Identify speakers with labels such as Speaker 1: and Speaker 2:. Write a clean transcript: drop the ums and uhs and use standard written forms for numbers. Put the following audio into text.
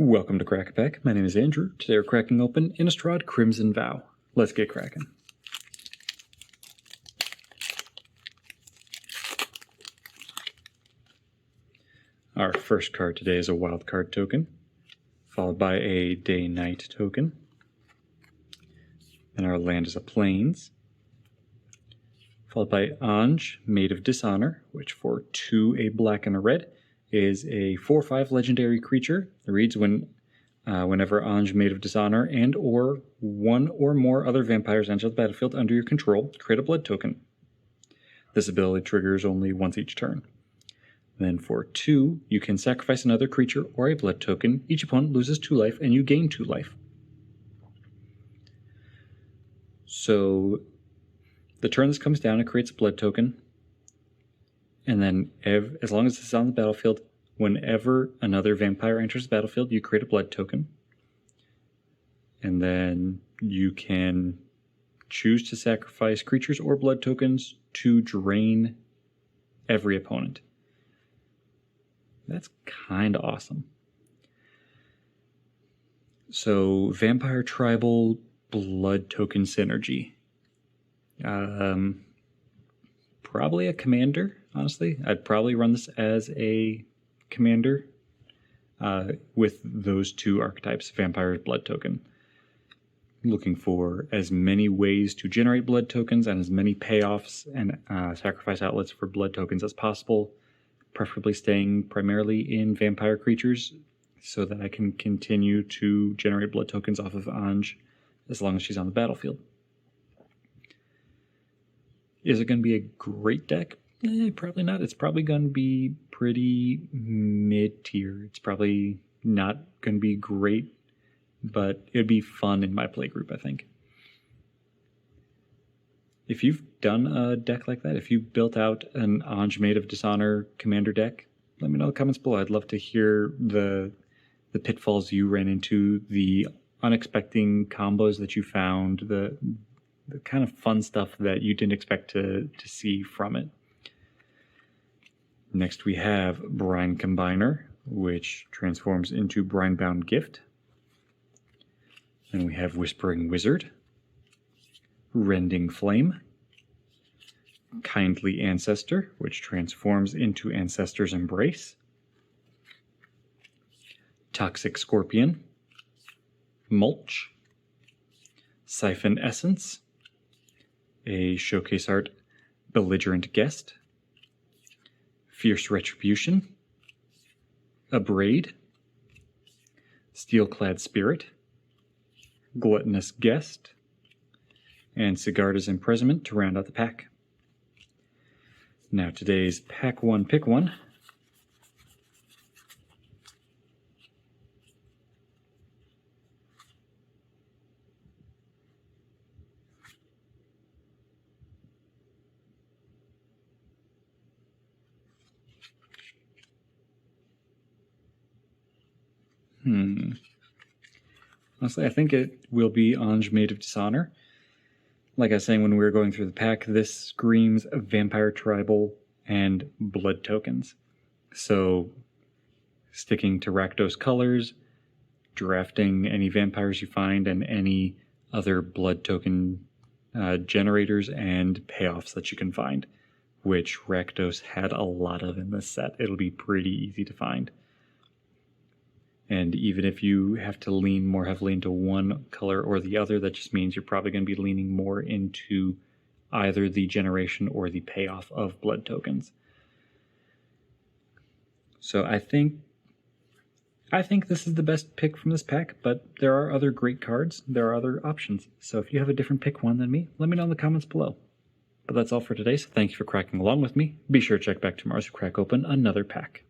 Speaker 1: Welcome to Crack a Pack. My name is Andrew. Today we're cracking open Innistrad Crimson Vow. Let's get cracking. Our first card today is a wild card token, followed by a day-night token. Then our land is a plains, followed by Anj, Maid of Dishonor, which for 2, a black and a red, is a 4/5 legendary creature. It reads whenever Anj, Maid of Dishonor, and or one or more other vampires enter the battlefield under your control, create a blood token. This ability triggers only once each turn. Then for 2, you can sacrifice another creature or a blood token. Each opponent loses 2 life and you gain 2 life. So the turn this comes down, it creates a blood token. And then as long as it's on the battlefield, whenever another vampire enters the battlefield, you create a blood token. And then you can choose to sacrifice creatures or blood tokens to drain every opponent. That's kind of awesome. So, Vampire Tribal Blood Token Synergy. Probably a commander, honestly. I'd probably run this as a commander with those 2 archetypes, Vampire Blood Token. Looking for as many ways to generate blood tokens and as many payoffs and sacrifice outlets for blood tokens as possible. Preferably staying primarily in vampire creatures so that I can continue to generate blood tokens off of Anj as long as she's on the battlefield. Is it going to be a great deck? Probably not. It's probably going to be pretty mid-tier. It's probably not going to be great, but it'd be fun in my playgroup, I think. If you've done a deck like that, if you built out an Anj Maid of Dishonor commander deck, let me know in the comments below. I'd love to hear the pitfalls you ran into, the unexpected combos that you found, the kind of fun stuff that you didn't expect to see from it. Next we have Brine Combiner, which transforms into Brinebound Gift. Then we have Whispering Wizard, Rending Flame, Kindly Ancestor, which transforms into Ancestor's Embrace, Toxic Scorpion, Mulch, Siphon Essence, a showcase art Belligerent Guest, Fierce Retribution, Abrade, Steelclad Spirit, Gluttonous Guest, and Sigarda's Imprisonment to round out the pack. Now today's Pack 1 Pick 1. Honestly, I think it will be Anj, Maid of Dishonor. Like I was saying when we were going through the pack, this screams Vampire Tribal and blood tokens. So, sticking to Rakdos colors, drafting any vampires you find, and any other blood token generators and payoffs that you can find, which Rakdos had a lot of in this set. It'll be pretty easy to find. And even if you have to lean more heavily into one color or the other, that just means you're probably going to be leaning more into either the generation or the payoff of blood tokens. So I think this is the best pick from this pack, but there are other great cards. There are other options. So if you have a different pick one than me, let me know in the comments below. But that's all for today, so thank you for cracking along with me. Be sure to check back tomorrow to crack open another pack.